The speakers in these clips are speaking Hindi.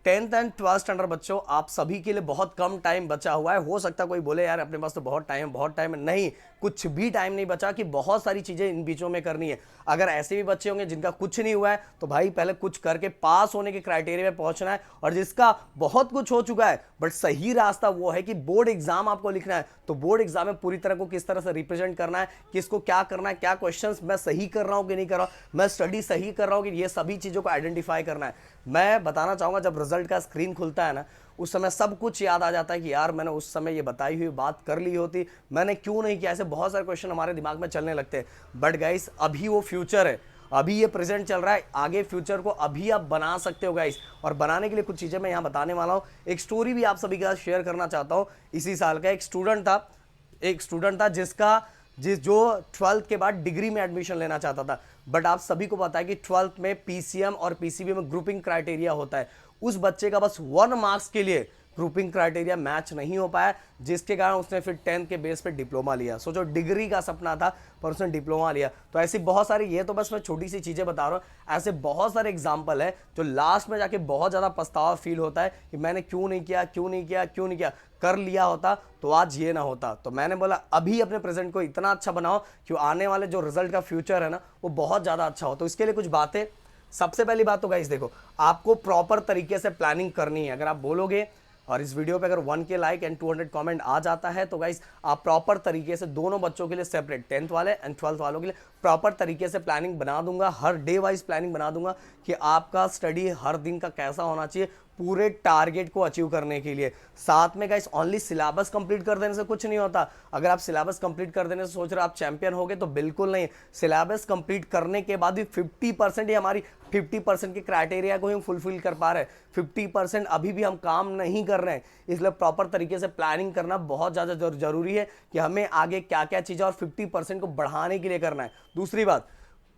10th एंड 12th स्टैंडर्ड बच्चों, आप सभी के लिए बहुत कम टाइम बचा हुआ है। हो सकता है कोई बोले यार अपने पास तो बहुत टाइम है। नहीं, कुछ भी टाइम नहीं बचा कि बहुत सारी चीजें इन बीचों में करनी है। अगर ऐसे भी बच्चे होंगे जिनका कुछ नहीं हुआ है तो भाई पहले कुछ करके पास होने के क्राइटेरिया में पहुंचना है। और जिसका बहुत कुछ हो चुका है बट सही रास्ता वो है कि बोर्ड एग्जाम आपको लिखना है, तो बोर्ड एग्जाम में पूरी तरह को किस तरह से रिप्रेजेंट करना है, किसको क्या करना है, क्या क्वेश्चंस मैं सही कर रहा हूं कि नहीं कर रहा हूं, मैं स्टडी सही कर रहा हूं कि, ये सभी चीजों को आइडेंटिफाई करना है। मैं बताना चाहूंगा जब रिजल्ट का स्क्रीन खुलता है ना, उस समय सब कुछ याद आ जाता है कि यार मैंने उस समय ये बताई हुई बात कर ली होती, मैंने क्यों नहीं किया। ऐसे बहुत सारे क्वेश्चन हमारे दिमाग में चलने लगते हैं। बट गाइस अभी वो फ्यूचर है, अभी ये प्रेजेंट चल रहा है, आगे फ्यूचर को अभी आप बना सकते हो गाइस। और बनाने के लिए कुछ चीजें मैं यहां बताने वाला हूं। एक स्टोरी भी आप सभी के साथ शेयर करना चाहता हूं। इसी साल का एक स्टूडेंट था जो 12th के बाद डिग्री में एडमिशन लेना चाहता था। बट आप सभी को पता है कि 12th में पीसीएम और पीसीबी में ग्रुपिंग क्राइटेरिया होता है। उस बच्चे का बस 1 मार्क्स के लिए ग्रुपिंग क्राइटेरिया मैच नहीं हो पाया, जिसके कारण उसने फिर 10th के बेस पे डिप्लोमा लिया। सोचो, डिग्री का सपना था पर उसने डिप्लोमा लिया। तो ऐसी बहुत सारी, ये तो बस मैं छोटी सी चीजें बता रहा हूँ, ऐसे बहुत सारे एग्जाम्पल है जो लास्ट में जाके बहुत ज्यादा पछतावा फील होता है कि मैंने क्यों नहीं किया, कर लिया होता तो आज ये ना होता। तो मैंने बोला अभी अपने प्रेजेंट को इतना अच्छा बनाओ कि आने वाले जो रिजल्ट का फ्यूचर है ना, वो बहुत ज्यादा अच्छा हो। तो इसके लिए कुछ बातें, सबसे पहली बात तो गाइस देखो, आपको प्रॉपर तरीके से प्लानिंग करनी है। अगर आप बोलोगे और इस वीडियो पे अगर 1K लाइक एंड 200 कमेंट आ जाता है तो गाइस आप प्रॉपर तरीके से दोनों बच्चों के लिए सेपरेट, 10th वाले एंड 12th वालों के लिए प्रॉपर तरीके से प्लानिंग बना दूंगा। हर डे वाइज प्लानिंग बना दूंगा कि आपका स्टडी हर दिन का कैसा होना चाहिए पूरे टारगेट को अचीव करने के लिए। साथ में गाइस ओनली सिलेबस कंप्लीट कर देने से कुछ नहीं होता। अगर आप सिलेबस कंप्लीट कर देने से सोच रहे हो आप चैंपियन हो गए, तो बिल्कुल नहीं। सिलेबस कंप्लीट करने के बाद भी 50% ही हमारी 50% के क्राइटेरिया को हम फुलफिल कर पा रहे हैं, 50% अभी भी हम काम नहीं कर रहे हैं। इसलिए प्रॉपर तरीके से प्लानिंग करना बहुत ज़्यादा जरूरी है कि हमें आगे क्या क्या चीज़ें और 50% को बढ़ाने के लिए करना है। दूसरी बात,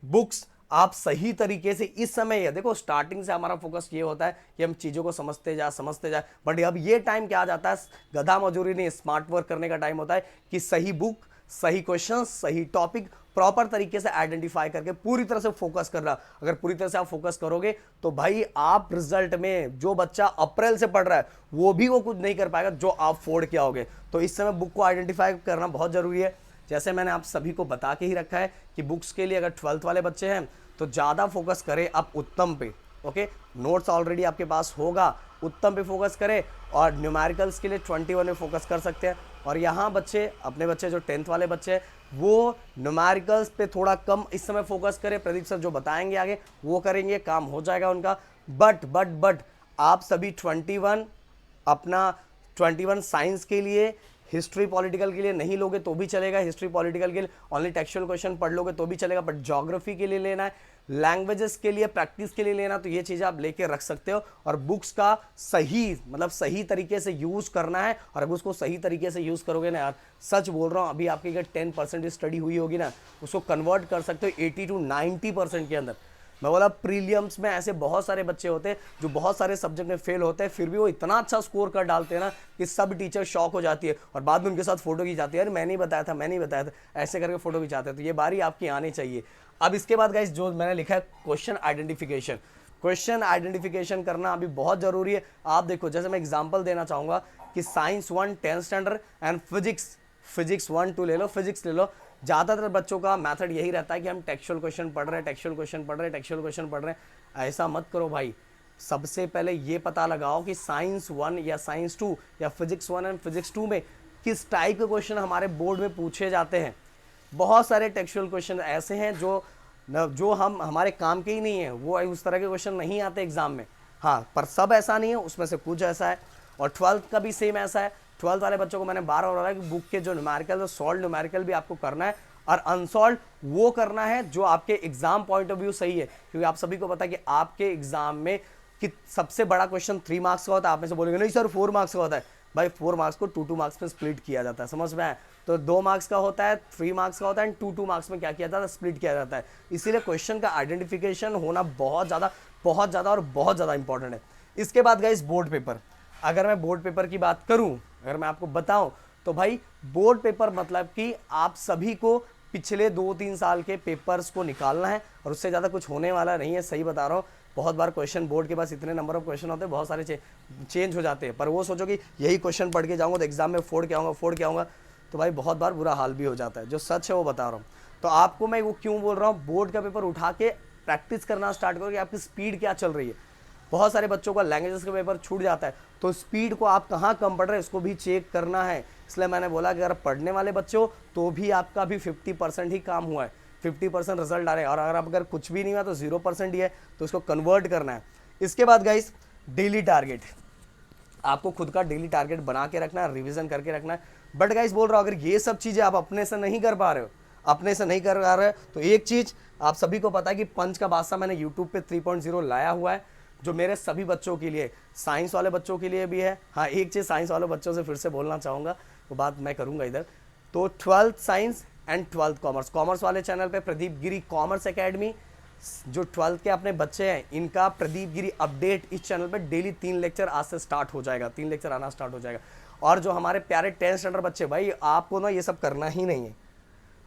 बुक्स आप सही तरीके से इस समय, ये देखो स्टार्टिंग से हमारा फोकस ये होता है कि हम चीज़ों को समझते जाए, बट अब ये टाइम क्या आ जाता है, गधा मजूरी नहीं, स्मार्ट वर्क करने का टाइम होता है कि सही बुक, सही क्वेश्चन, सही टॉपिक प्रॉपर तरीके से आइडेंटिफाई करके पूरी तरह से फोकस करना। अगर पूरी तरह से आप फोकस करोगे तो भाई आप रिजल्ट में, जो बच्चा अप्रैल से पढ़ रहा है वो कुछ नहीं कर पाएगा जो आप फोड़ के आओगे। तो इस समय बुक को आइडेंटिफाई करना बहुत जरूरी है। जैसे मैंने आप सभी को बता के ही रखा है कि बुक्स के लिए अगर 12th वाले बच्चे हैं तो ज़्यादा फोकस करें आप उत्तम पे। ओके, नोट्स ऑलरेडी आपके पास होगा, उत्तम पे फोकस करें। और न्यूमेरिकल्स के लिए 21 में फोकस कर सकते हैं। और यहाँ अपने बच्चे जो 10th वाले बच्चे हैं वो न्यूमेरिकल्स पे थोड़ा कम इस समय फोकस करें। प्रदीप सर जो बताएंगे आगे वो करेंगे, काम हो जाएगा उनका। बट आप सभी 21 साइंस के लिए, हिस्ट्री पॉलिटिकल के लिए नहीं लोगे तो भी चलेगा। हिस्ट्री पॉलिटिकल के लिए ओनली टेक्सचुअल क्वेश्चन पढ़ लोगे तो भी चलेगा। बट ज्योग्राफी के लिए लेना है, लैंग्वेजेस के लिए प्रैक्टिस के लिए लेना, तो ये चीज़ें आप लेके रख सकते हो। और बुक्स का सही तरीके से यूज़ करना है। और अगर उसको सही तरीके से यूज़ करोगे ना यार, सच बोल रहा हूँ, अभी आपकी अगर 10% स्टडी हुई होगी ना, उसको कन्वर्ट कर सकते हो 80 to 90% के अंदर। मैं बोला प्रीलियम्स में ऐसे बहुत सारे बच्चे होते हैं जो बहुत सारे सब्जेक्ट में फेल होते हैं, फिर भी वो इतना अच्छा स्कोर कर डालते हैं ना कि सब टीचर शॉक हो जाती है। और बाद में उनके साथ फोटो खिंचाती है, यार मैंने नहीं बताया था, ऐसे करके फोटो खिंचाते हैं। तो ये बारी आपकी आनी चाहिए। अब इसके बाद गाइस जो मैंने लिखा है क्वेश्चन आइडेंटिफिकेशन करना अभी बहुत जरूरी है। आप देखो, जैसे मैं एग्जांपल देना चाहूंगा कि science 1 10th standard and physics 1 2 ले लो, फिजिक्स ले लो। ज़्यादातर बच्चों का मेथड यही रहता है कि हम टेक्सचुअल क्वेश्चन पढ़ रहे हैं। ऐसा मत करो भाई। सबसे पहले ये पता लगाओ कि साइंस 1 या साइंस 2 या फिजिक्स 1 एंड फिजिक्स 2 में किस टाइप के क्वेश्चन हमारे बोर्ड में पूछे जाते हैं। बहुत सारे टेक्सचुअल क्वेश्चन ऐसे हैं जो हम हमारे काम के ही नहीं है, वो उस तरह के क्वेश्चन नहीं आते एग्जाम में। हाँ, पर सब ऐसा नहीं है, उसमें से कुछ ऐसा है। और 12th का भी सेम ऐसा है। 12th वाले बच्चों को मैंने बार बार बताया कि बुक के जो न्यूमेरिकल, सॉल्व न्यूमेरिकल भी आपको करना है और अनसॉल्व वो करना है जो आपके एग्जाम पॉइंट ऑफ व्यू सही है। क्योंकि आप सभी को पता है कि आपके एग्जाम में कि सबसे बड़ा क्वेश्चन 3 मार्क्स का होता है। आप में से बोलेंगे नहीं सर 4 मार्क्स का होता है। भाई 4 मार्क्स को 2 मार्क्स में स्प्लिट किया जाता है, समझ में आया? तो 2 मार्क्स का होता है, 3 मार्क्स का होता है एंड 2 मार्क्स में क्या किया जाता है, स्प्लिट किया जाता है। इसीलिए क्वेश्चन का आइडेंटिफिकेशन होना बहुत ज़्यादा इंपॉर्टेंट है। इसके बाद गाइस बोर्ड पेपर, अगर मैं बोर्ड पेपर की बात करूं, अगर मैं आपको बताऊं तो भाई बोर्ड पेपर मतलब कि आप सभी को पिछले 2-3 साल के पेपर्स को निकालना है और उससे ज़्यादा कुछ होने वाला नहीं है। सही बता रहा हूँ, बहुत बार क्वेश्चन बोर्ड के पास इतने नंबर ऑफ क्वेश्चन होते हैं, बहुत सारे चेंज हो जाते हैं, पर वो सोचो कि यही क्वेश्चन पढ़ के जाऊँगा तो एग्जाम में फोड़ के आऊँगा, तो भाई बहुत बार बुरा हाल भी हो जाता है। जो सच है वो बता रहा हूँ। तो आपको मैं वो क्यों बोल रहा हूँ, बोर्ड का पेपर उठा के प्रैक्टिस करना स्टार्ट करो कि आपकी स्पीड क्या चल रही है। बहुत सारे बच्चों का लैंग्वेजेस का पेपर छूट जाता है, तो स्पीड को आप कहाँ कम पढ़ रहे हैं इसको भी चेक करना है। इसलिए मैंने बोला कि अगर पढ़ने वाले बच्चे हो तो भी आपका भी 50% ही काम हुआ है, 50% रिजल्ट आ रहे हैं। और अगर कुछ भी नहीं हुआ तो 0% ही है, तो इसको कन्वर्ट करना है। इसके बाद गाइस डेली टारगेट, आपको खुद का डेली टारगेट बना के रखना है, रिवीजन करके रखना है। बट गाइस बोल रहा हूँ, अगर ये सब चीज़ें आप अपने से नहीं कर पा रहे हो, तो एक चीज़ आप सभी को पता है कि पंच का बादशाह मैंने यूट्यूब पे 3.0 लाया हुआ है, जो मेरे सभी बच्चों के लिए, साइंस वाले बच्चों के लिए भी है। हाँ, एक चीज़ साइंस वाले बच्चों से फिर से बोलना चाहूँगा, वो बात मैं करूँगा इधर। तो 12th science and 12th commerce, commerce वाले चैनल पे प्रदीप गिरी कॉमर्स एकेडमी, जो 12th के अपने बच्चे हैं इनका प्रदीप गिरी अपडेट इस चैनल पे डेली 3 लेक्चर आज से स्टार्ट हो जाएगा, 3 लेक्चर आना स्टार्ट हो जाएगा। और जो हमारे प्यारे 10th स्टैंडर्ड बच्चे, भाई आपको ना ये सब करना ही नहीं है,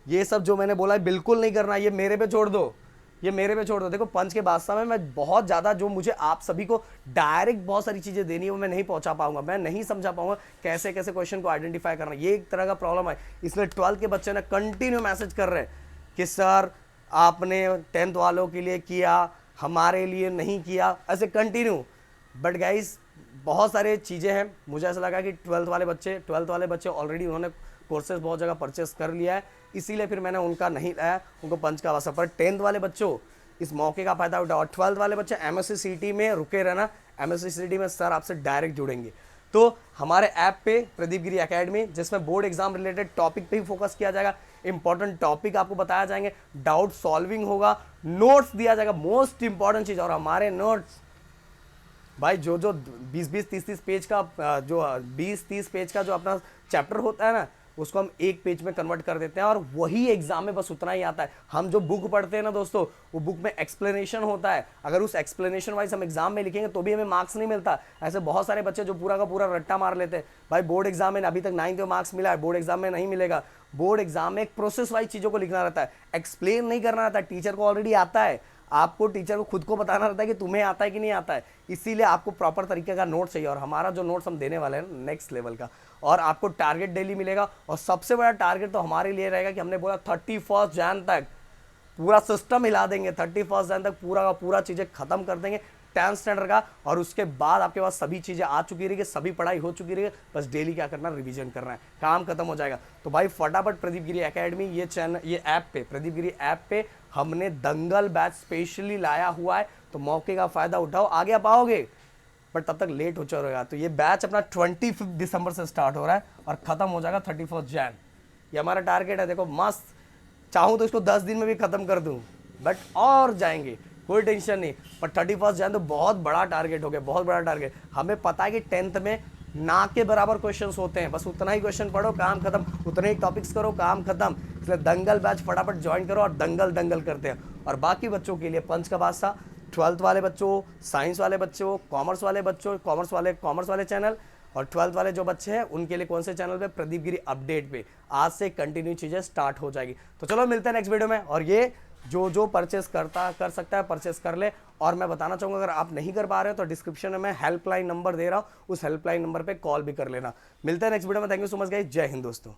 ये सब जो मैंने बोला है बिल्कुल नहीं करना, ये मेरे पे छोड़ दो, ये मेरे पे छोड़ दो। देखो पंच के बादशाह में मैं बहुत ज़्यादा, जो मुझे आप सभी को डायरेक्ट बहुत सारी चीज़ें देनी है वो मैं नहीं पहुंचा पाऊंगा, मैं नहीं समझा पाऊंगा कैसे कैसे क्वेश्चन को आइडेंटिफाई करना, ये एक तरह का प्रॉब्लम है। इसलिए 12th के बच्चे ने कंटिन्यू मैसेज कर रहे हैं कि सर आपने 10th वालों के लिए किया, हमारे लिए नहीं किया, ऐसे कंटिन्यू। बट गाइस बहुत सारे चीज़ें हैं, मुझे ऐसा लगा कि 12th वाले बच्चे ऑलरेडी उन्होंने कोर्सेज बहुत जगह परचेस कर लिया है, इसीलिए फिर मैंने उनका नहीं लाया, उनको पंच का वास्ता। पर 10th वाले बच्चों इस मौके का फायदा उठाओ, और 12th वाले बच्चे MSc CT में रुके रहना, MSc CT में सर आपसे डायरेक्ट जुड़ेंगे। तो हमारे ऐप पे प्रदीप गिरी एकेडमी, जिसमें बोर्ड एग्जाम रिलेटेड टॉपिक पे ही फोकस किया जाएगा, इंपॉर्टेंट टॉपिक आपको बताया जाएंगे, डाउट सॉल्विंग होगा, नोट्स दिया जाएगा, मोस्ट इंपॉर्टेंट चीज़। और हमारे नोट्स भाई जो 20-30 पेज का, जो 20-30 पेज का जो अपना चैप्टर होता है ना, उसको हम एक पेज में कन्वर्ट कर देते हैं, और वही एग्जाम में बस उतना ही आता है। हम जो बुक पढ़ते हैं ना दोस्तों, वो बुक में एक्सप्लेनेशन होता है, अगर उस एक्सप्लेनेशन वाइज हम एग्जाम में लिखेंगे तो भी हमें मार्क्स नहीं मिलता। ऐसे बहुत सारे बच्चे जो पूरा का पूरा रट्टा मार लेते हैं। भाई बोर्ड एग्जाम में अभी तक 9th में मार्क्स मिला है, बोर्ड एग्जाम में नहीं मिलेगा। बोर्ड एग्जाम में एक प्रोसेस वाइज चीज़ों को लिखना रहता है, एक्सप्लेन नहीं करना रहता है, टीचर को ऑलरेडी आता है, आपको टीचर को खुद को बताना रहता है कि तुम्हें आता है कि नहीं आता है। इसीलिए आपको प्रॉपर तरीके का नोट चाहिए, और हमारा जो नोट्स हम देने वाले हैं नेक्स्ट लेवल का, और आपको टारगेट डेली मिलेगा। और सबसे बड़ा टारगेट तो हमारे लिए रहेगा कि हमने बोला 31 जैन तक पूरा सिस्टम हिला देंगे, 31 जैन तक पूरा का पूरा चीज़ें खत्म कर देंगे 10th स्टैंडर्ड का, और उसके बाद आपके पास सभी चीज़ें आ चुकी रहेगी, सभी पढ़ाई हो चुकी रहेगी, बस डेली क्या करना, रिवीजन करना है, काम खत्म हो जाएगा। तो भाई फटाफट प्रदीप गिरी एकेडमी ये चैनल, ये ऐप पे, प्रदीप गिरी ऐप पे हमने दंगल बैच स्पेशली लाया हुआ है, तो मौके का फ़ायदा उठाओ, आगे आप आओगे बट तब तक लेट हो चलेगा। तो ये बैच अपना 25 दिसंबर से स्टार्ट हो रहा है और ख़त्म हो जाएगा 31 जैन। ये हमारा टारगेट है। देखो मस्त, चाहूँ तो इसको 10 दिन में भी ख़त्म कर दूँ, बट और जाएंगे, कोई टेंशन नहीं। पर 31 जैन तो बहुत बड़ा टारगेट हो गया, बहुत बड़ा टारगेट। हमें पता है कि 10th में ना के बराबर क्वेश्चंस होते हैं, बस उतना ही क्वेश्चन पढ़ो, काम खत्म, उतने ही टॉपिक्स करो, काम खत्म। इसलिए दंगल बैच फटाफट ज्वाइन करो और दंगल दंगल करते हैं। और बाकी बच्चों के लिए पंच का बादशाह, 12th वाले बच्चों, साइंस वाले बच्चों, कॉमर्स वाले बच्चों, कॉमर्स वाले चैनल, और 12th वाले जो बच्चे हैं उनके लिए कौन से चैनल पे, प्रदीप गिरी अपडेट पे आज से कंटिन्यू चीज़ें स्टार्ट हो जाएगी। तो चलो मिलते हैं नेक्स्ट वीडियो में। और ये जो परचेस कर सकता है परचेस कर ले। और मैं बताना चाहूँगा, अगर आप नहीं कर पा रहे हो तो डिस्क्रिप्शन में मैं हेल्पलाइन नंबर दे रहा हूँ, उस हेल्पलाइन नंबर पे कॉल भी कर लेना। मिलते हैं नेक्स्ट वीडियो में। Thank you so much guys, जय हिंद दोस्तों।